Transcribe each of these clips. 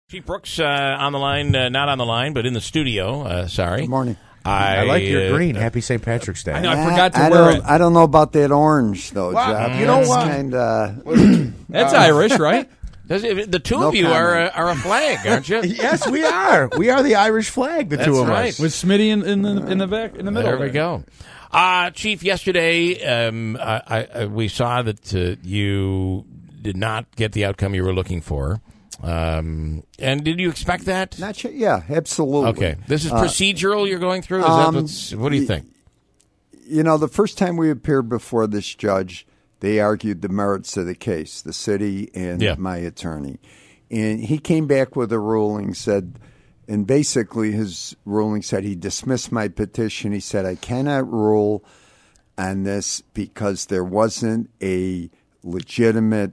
Chief Brooks on the line, not on the line, but in the studio. Sorry. Good morning. I like your green. Happy St. Patrick's Day. I know. I forgot to wear it. I don't know about that orange, though, Jeff. You know what? That's Irish, right? The two of you are a flag, aren't you? Yes, we are. We are the Irish flag, the two of right. us. With Smitty in the back, in the middle. There we go. Chief, yesterday we saw that you did not get the outcome you were looking for. And did you expect that? Not sure. Yeah, absolutely. Okay. This is procedural you're going through? What do you think? You know, the first time we appeared before this judge, they argued the merits of the case, the city and my attorney. And he came back with a ruling, and basically his ruling said he dismissed my petition. He said, I cannot rule on this because there wasn't a legitimate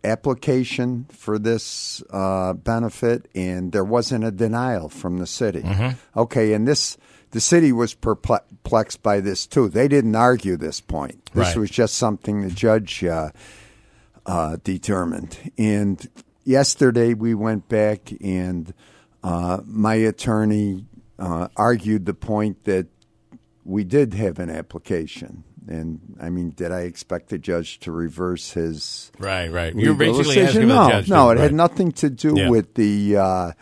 application for this benefit, and there wasn't a denial from the city. Mm-hmm. Okay, and the city was perplexed by this too. They didn't argue this point. This was just something the judge determined. And yesterday we went back, and my attorney argued the point that we did have an application. And, I mean, did I expect the judge to reverse his Right. You're basically asking no, the judge. No, it had nothing to do with the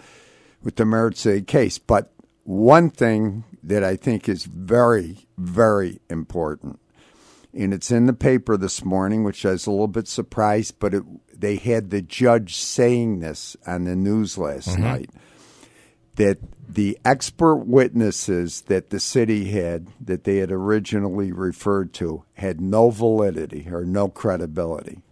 merits of the case. But one thing that I think is very, very important, and it's in the paper this morning, which I was a little bit surprised, but they had the judge saying this on the news last night, that the expert witnesses that the city had, that they had originally referred to, had no validity or no credibility.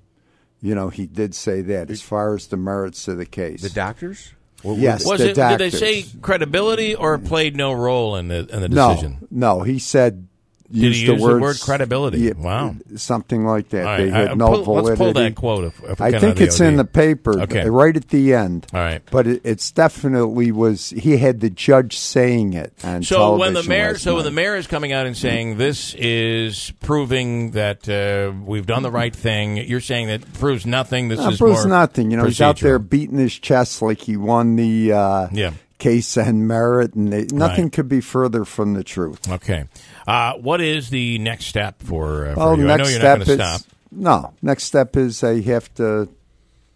You know, he did say that as far as the merits of the case. The doctors? Yes, the doctors. Did they say credibility or played no role in the decision? No, he said... Did he use the word credibility? Yeah, wow. Something like that. Right. They had no validity. Let's pull that quote. I think it's in the paper, right at the end. All right. But it's definitely was, he had the judge saying it on television when the mayor is coming out and saying this is proving that we've done the right thing, you're saying that proves nothing. This is proves more nothing. You know, he's out there procedural. beating his chest like he won the case on merit, and nothing could be further from the truth. Okay. What is the next step for you? Next I know you're not going to stop. No, next step is I have to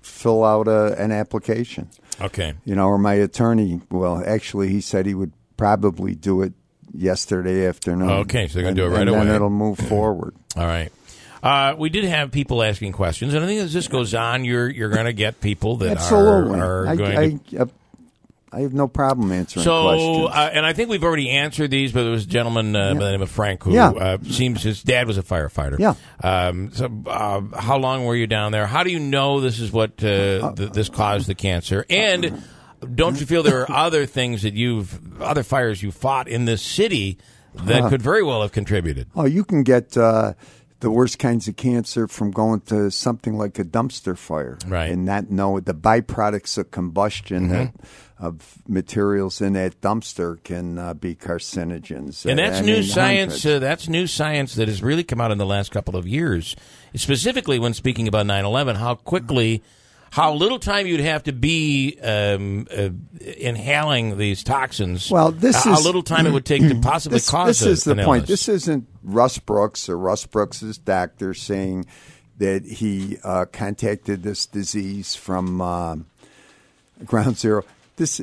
fill out an application. Okay. You know, or my attorney, well, actually, he said he would probably do it yesterday afternoon. Okay, so they're going to do it right away. And then it'll move forward. All right. We did have people asking questions, and I think as this goes on, you're going to get people that are going to... I have no problem answering questions. And I think we've already answered these, but there was a gentleman by the name of Frank who seems his dad was a firefighter. Yeah. How long were you down there? How do you know this is what this caused the cancer? And don't you feel there are other things that other fires you fought in this city that could very well have contributed? Oh, you can get the worst kinds of cancer from going to something like a dumpster fire, right? And not know the byproducts of combustion of materials in that dumpster can be carcinogens. And that's new science. That's new science that has really come out in the last couple of years, specifically when speaking about 9/11. How little time you'd have to be inhaling these toxins. Well, how little time it would take to possibly cause this is the an point. illness. This isn't Russ Brooks or Russ Brooks's doctor saying that he contacted this disease from Ground Zero. This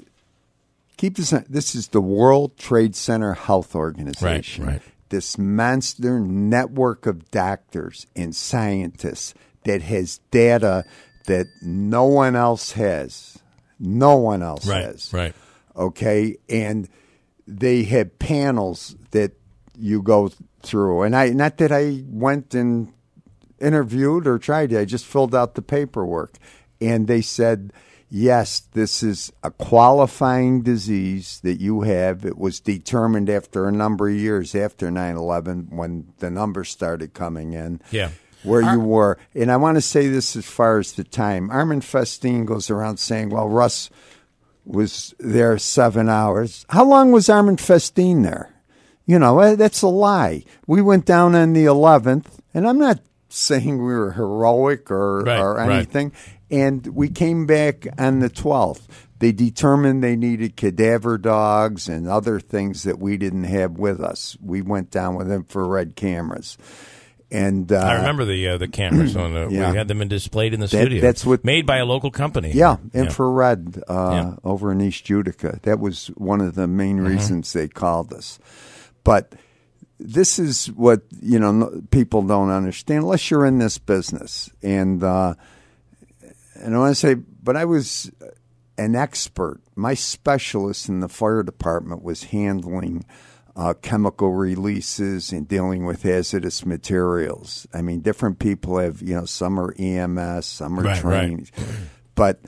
is the World Trade Center Health Organization. Right. This monster network of doctors and scientists that has data that no one else has. No one else has. Right. Okay? And they have panels that you go through. And not that I went and interviewed or tried it. I just filled out the paperwork. And they said, yes, this is a qualifying disease that you have. It was determined after a number of years after 9/11 when the numbers started coming in. Yeah. Where you were. And I want to say this as far as the time. Armin Festine goes around saying, well, Russ was there 7 hours. How long was Armin Festine there? You know, that's a lie. We went down on the 11th, and I'm not saying we were heroic or anything. And we came back on the 12th. They determined they needed cadaver dogs and other things that we didn't have with us. We went down with infrared cameras. And I remember the cameras on we had them displayed in the studio. That's what made by a local company. Yeah, infrared over in East Utica. That was one of the main reasons they called us. But this is what people don't understand unless you're in this business. And I want to say, but I was an expert. My specialist in the fire department was handling chemical releases and dealing with hazardous materials. I mean, different people have, some are EMS, some are trained. Right. But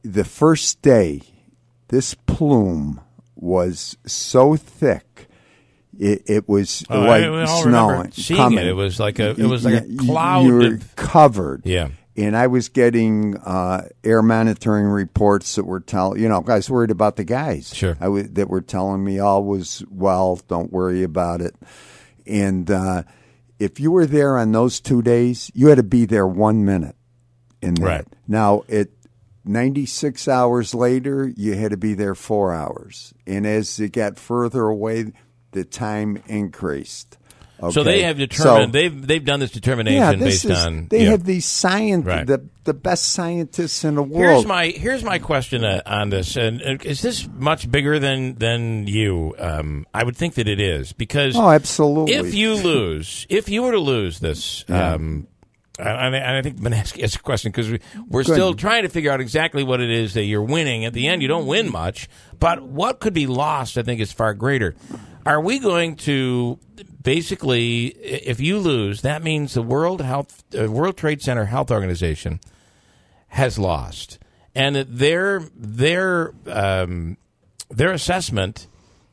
the first day, this plume was so thick, it was like snowing. Seeing it was like a cloud. You were covered. Yeah. And I was getting air monitoring reports that were telling, I was worried about the guys. Sure. That were telling me all was well, don't worry about it. And if you were there on those 2 days, you had to be there 1 minute in that. Right. Now, 96 hours later, you had to be there 4 hours. And as it got further away, the time increased. Okay. So they have determined they've done this determination based on they have these scientists, the best scientists in the world. Here's my question on this, and is this much bigger than you? I would think that it is because absolutely. If you were to lose this, and I think I'm going to ask you a question because we're still trying to figure out exactly what it is that you're winning. At the end, you don't win much, but what could be lost, I think, is far greater. Are we going to basically, if you lose, that means the World Trade Center Health Organization has lost, and that their assessment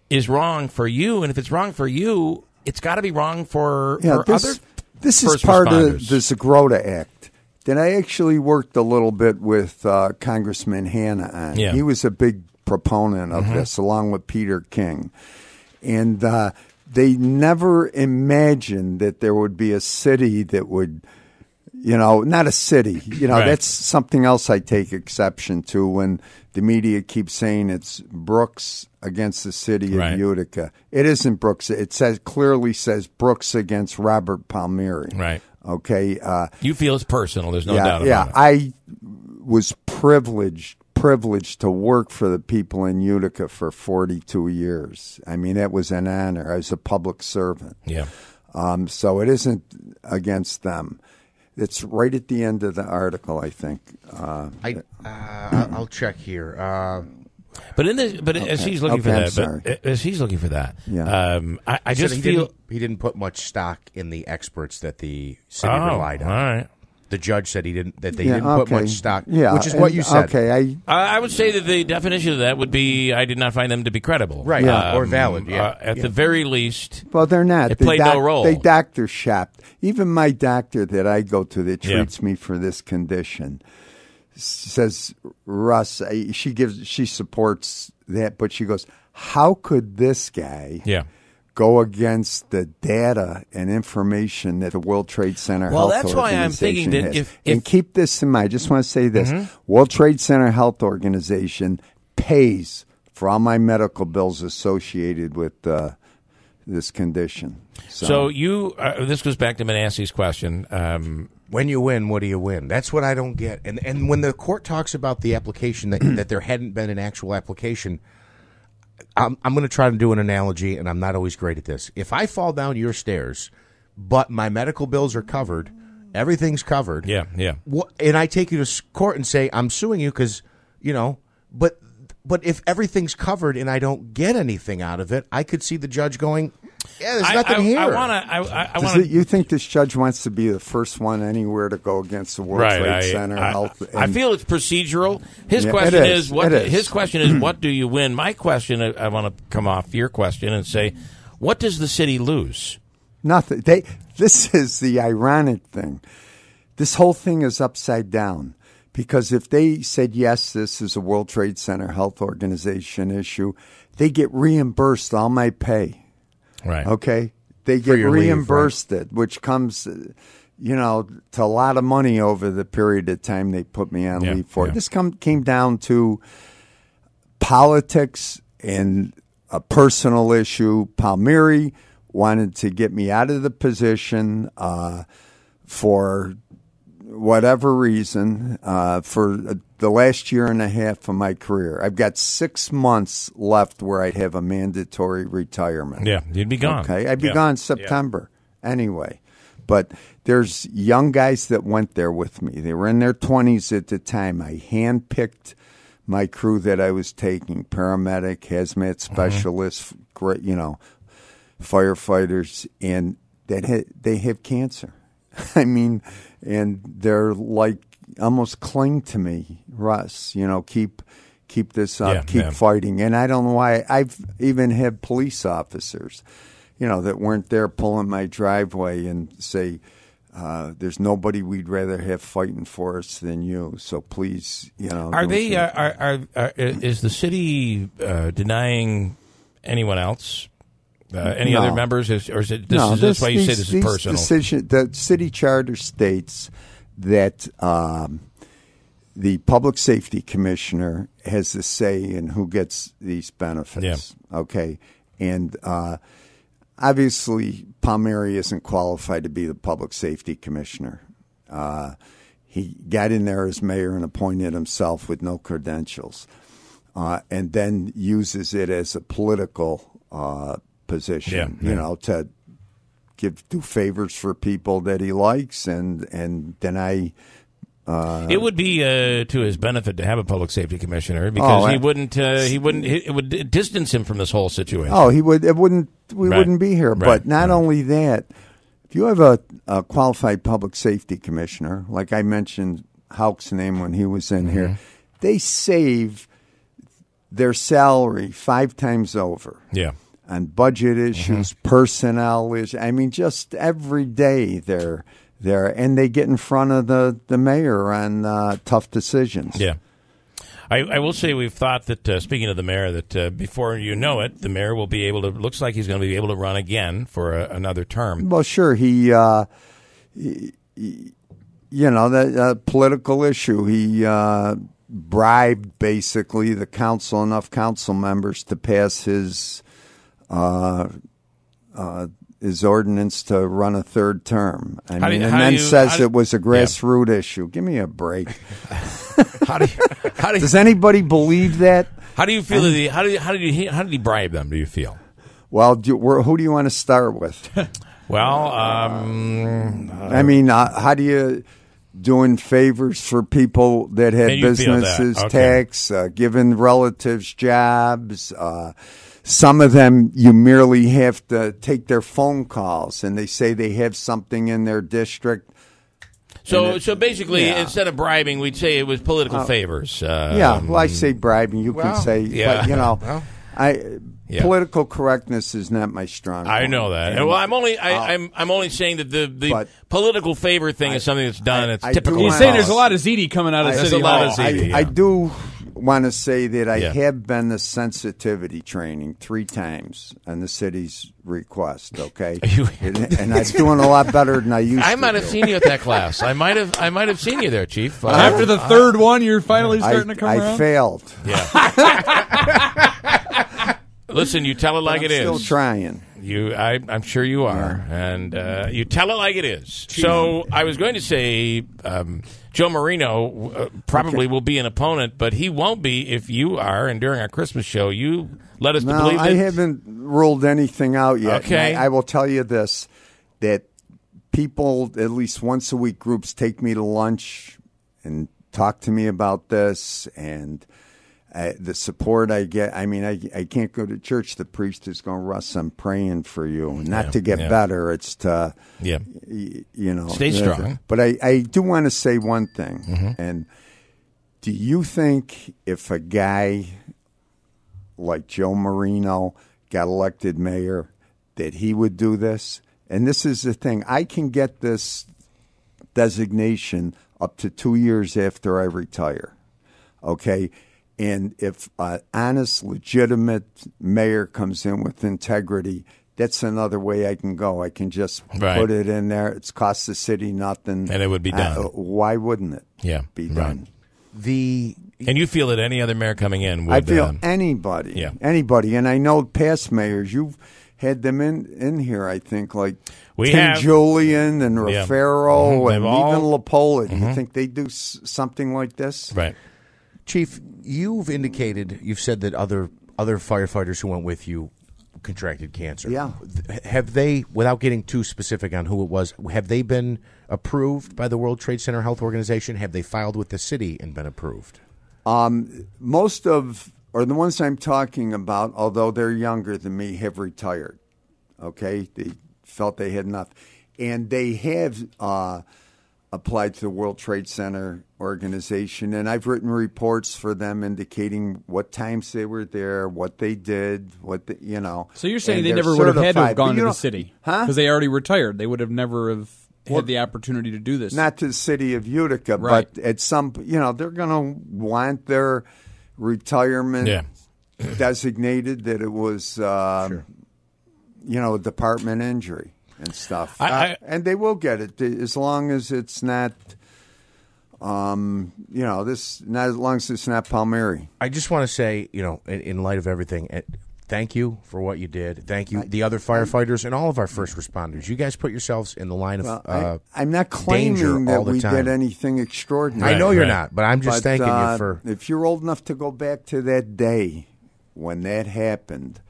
is wrong for you, and if it's wrong for you, it's got to be wrong for other. This is part of the Zagrota Act that I actually worked a little bit with Congressman Hanna on. Yeah. He was a big proponent of this, along with Peter King. And they never imagined that there would be a city that would, not a city. That's something else I take exception to when the media keeps saying it's Brooks against the city of Utica. It isn't Brooks. It clearly says Brooks against Robert Palmieri. Right. Okay. You feel it's personal. There's no doubt about it. Yeah, I was privileged to work for the people in Utica for 42 years. I mean, that was an honor. I was a public servant. Yeah. So it isn't against them. It's right at the end of the article, I think. I'll check here. As he's looking for that, I just feel he didn't put much stock in the experts that the city relied on. All right. The judge said they didn't put much stock, which is what you said. Okay, I would say that the definition of that would be I did not find them to be credible, right, or valid. At the very least, well, they're not. It played no role. They doctor shopped. Even my doctor that I go to that treats me for this condition says, Russ, she supports that, but she goes, how could this guy go against the data and information that the World Trade Center Health Organization why I'm thinking that has. And keep this in mind. I just want to say this. World Trade Center Health Organization pays for all my medical bills associated with this condition. So you, this goes back to Manasseh's question. When you win, what do you win? That's what I don't get. And when the court talks about the application, that there hadn't been an actual application, I'm going to try to do an analogy, and I'm not always great at this. If I fall down your stairs, but my medical bills are covered, everything's covered. Yeah. And I take you to court and say, I'm suing you because, but if everything's covered and I don't get anything out of it, I could see the judge going, yeah, there's nothing here. I want to. You think this judge wants to be the first one anywhere to go against the World Trade Center Health? I feel it's procedural. His question is what? His question is what do you win? My question, I want to come off your question and say, what does the city lose? Nothing. This is the ironic thing. This whole thing is upside down. Because if they said, yes, this is a World Trade Center Health Organization issue, they get reimbursed all my pay. Right. Okay? They get reimbursed it, which comes, to a lot of money over the period of time they put me on leave for. This came down to politics and a personal issue. Palmieri wanted to get me out of the position for whatever reason for the last year and a half of my career. I've got 6 months left where I'd have a mandatory retirement. Yeah, you'd be gone. Okay, I'd be gone September anyway. But there's young guys that went there with me. They were in their 20s at the time. I handpicked my crew that I was taking, paramedic, hazmat specialists, great, firefighters, and they have cancer. I mean, and they're like almost cling to me, Russ, keep this up, keep fighting. And I don't know why. I've even had police officers, that weren't there pulling my driveway and say, there's nobody we'd rather have fighting for us than you. So please, Are they? Is the city denying anyone else? Any other members, or is it? That's why you say this is personal. The city charter states that the public safety commissioner has the say in who gets these benefits. Yeah. Okay, and obviously Palmieri isn't qualified to be the public safety commissioner. He got in there as mayor and appointed himself with no credentials, and then uses it as a political position, to do favors for people that he likes and deny. It would be to his benefit to have a public safety commissioner because he wouldn't. It would distance him from this whole situation. Oh, he would. It wouldn't. We wouldn't be here. Right. But not only that, if you have a qualified public safety commissioner, like I mentioned Hauk's name when he was in here, they save their salary 5 times over. Yeah. On budget issues, personnel issues. I mean, just every day they're there, and they get in front of the mayor on tough decisions. Yeah. I will say we've thought that, speaking of the mayor, that before you know it, the mayor will be able to, looks like he's going to be able to run again for another term. Well, sure. That political issue, he bribed basically the council, enough council members to pass his ordinance to run a third term. Says it was a grassroots issue. Give me a break. Does anybody believe that? How do you feel? How did he bribe them? Do you feel? Well, who do you want to start with? Well, how do you doing favors for people that had businesses, tax, giving relatives jobs? Some of them, you merely have to take their phone calls, and they say they have something in their district. So basically, instead of bribing, we'd say it was political favors. I say bribing. You can say, but, political correctness is not my strong point. I know that. Well, I'm only saying that the political favor thing is something that's done. It's typical. He's saying there's a lot of ZD coming out of City Hall. I do want to say that I have been the sensitivity training 3 times on the city's request. Okay, and I'm doing a lot better than I used to. I might have seen you at that class. I might have seen you there, Chief. After the third one, you're finally starting to come around. I failed. Yeah. Listen, you tell it like it is. Still trying. I'm sure you are, and you tell it like it is. So I was going to say, Joe Marino probably will be an opponent, but he won't be if you are. And during our Christmas show, you led us to believe that. I haven't ruled anything out yet. Okay, I will tell you this: that people, at least once a week, groups take me to lunch and talk to me about this, and the support I get. I mean, I can't go to church. The priest is going, Russ, I'm praying for you. Not to get better. It's to, stay strong. But I do want to say one thing. And do you think if a guy like Joe Marino got elected mayor, that he would do this? And this is the thing. I can get this designation up to 2 years after I retire. Okay? And if an honest, legitimate mayor comes in with integrity, that's another way I can go. I can just put it in there. It's cost the city nothing. And it would be done. Why wouldn't it be done? And you feel that any other mayor coming in would... I feel anybody. And I know past mayors, you've had them in here, I think, like Tim Julian and Raffaello and even Lapola. Do you think they do something like this? Right. Chief, you've said that other firefighters who went with you contracted cancer. Yeah. Have they, without getting too specific on who it was, have they been approved by the World Trade Center Health Organization? Have they filed with the city and been approved? Most of, or the ones I'm talking about, although they're younger than me, have retired. Okay? They felt they had enough. And they have applied to the World Trade Center Organization, and I've written reports for them indicating what times they were there, what they did, So you're saying they never would have had to have gone to the city? Because they already retired. They would have never have had the opportunity to do this. Not to the city of Utica, but at some, they're going to want their retirement designated that it was, a department injury and stuff. And they will get it as long as it's not, not as long as it's not Palmieri. I just want to say, in light of everything, thank you for what you did. Thank you, the other firefighters and all of our first responders. You guys put yourselves in the line of I'm not claiming that we did anything extraordinary. I know you're not, but I'm just thanking you for... If you're old enough to go back to that day when that happened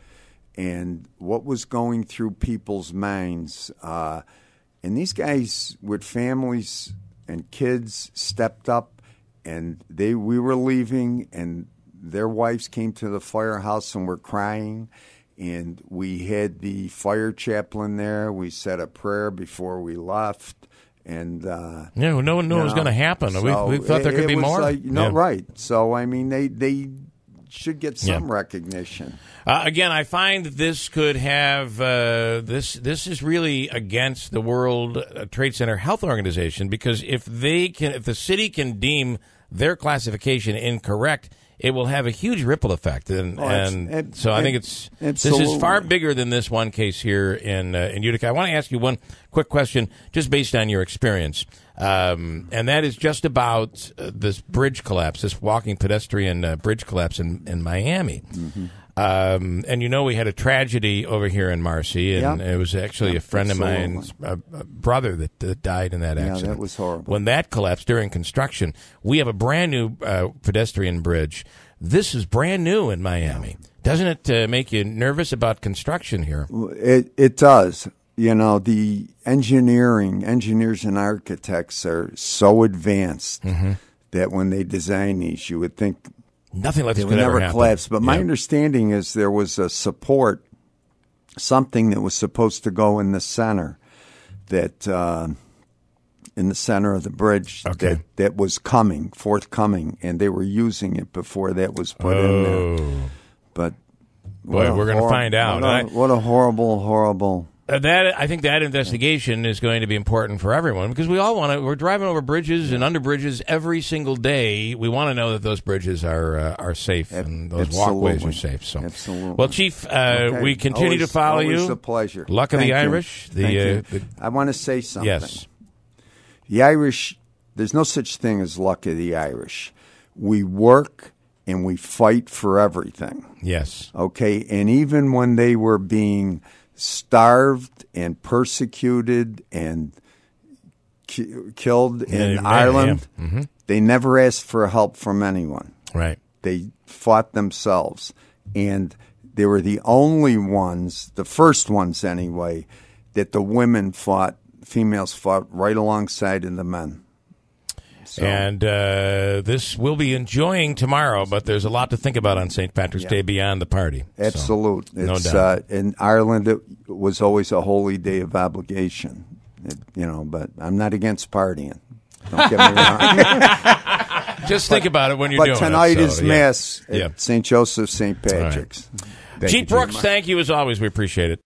and what was going through people's minds, and these guys with families and kids stepped up, and we were leaving, and their wives came to the firehouse and were crying, and we had the fire chaplain there. We said a prayer before we left, and no one knew it was going to happen. So we thought there could be more. Right. So I mean, they should get some recognition. Again, I find that this could have this is really against the World Trade Center Health Organization, because if the city can deem their classification incorrect, it will have a huge ripple effect, so I think this is far bigger than this one case here in Utica. I want to ask you one quick question, just based on your experience, and that is just about this bridge collapse, this walking pedestrian bridge collapse in Miami. Mm-hmm. And we had a tragedy over here in Marcy, and it was actually a friend of mine's brother that died in that accident. Yeah, that was horrible. When that collapsed during construction, we have a brand new pedestrian bridge. This is brand new in Miami. Doesn't it make you nervous about construction here? It does. The engineers and architects are so advanced that when they design these, you would think nothing like this could ever never happen. Collapse. But my understanding is there was a support, something that was supposed to go in the center, that in the center of the bridge that was forthcoming, and they were using it before that was put in there. But we're going to find out. What a horrible. I think that investigation is going to be important for everyone, because we all want to. We're driving over bridges and under bridges every single day. We want to know that those bridges are safe and those walkways are safe. So, absolutely. Well, Chief, we continue to follow you. Always a pleasure. Luck of the Irish. I want to say something. Yes. The Irish. There's no such thing as luck of the Irish. We work and we fight for everything. Yes. Okay, and even when they were being starved and persecuted and killed in Ireland, they never asked for help from anyone. Right. They fought themselves. And they were the only ones, the first ones anyway, that the females fought right alongside of the men. So. And this we'll be enjoying tomorrow, but there's a lot to think about on St. Patrick's Day beyond the party. Absolute. So, no doubt. In Ireland, it was always a holy day of obligation. But I'm not against partying. Don't get me wrong. Just think about it when you're doing it. But tonight is Mass at St. Joseph, St. Patrick's. Right. Chief Brooks, thank you as always. We appreciate it.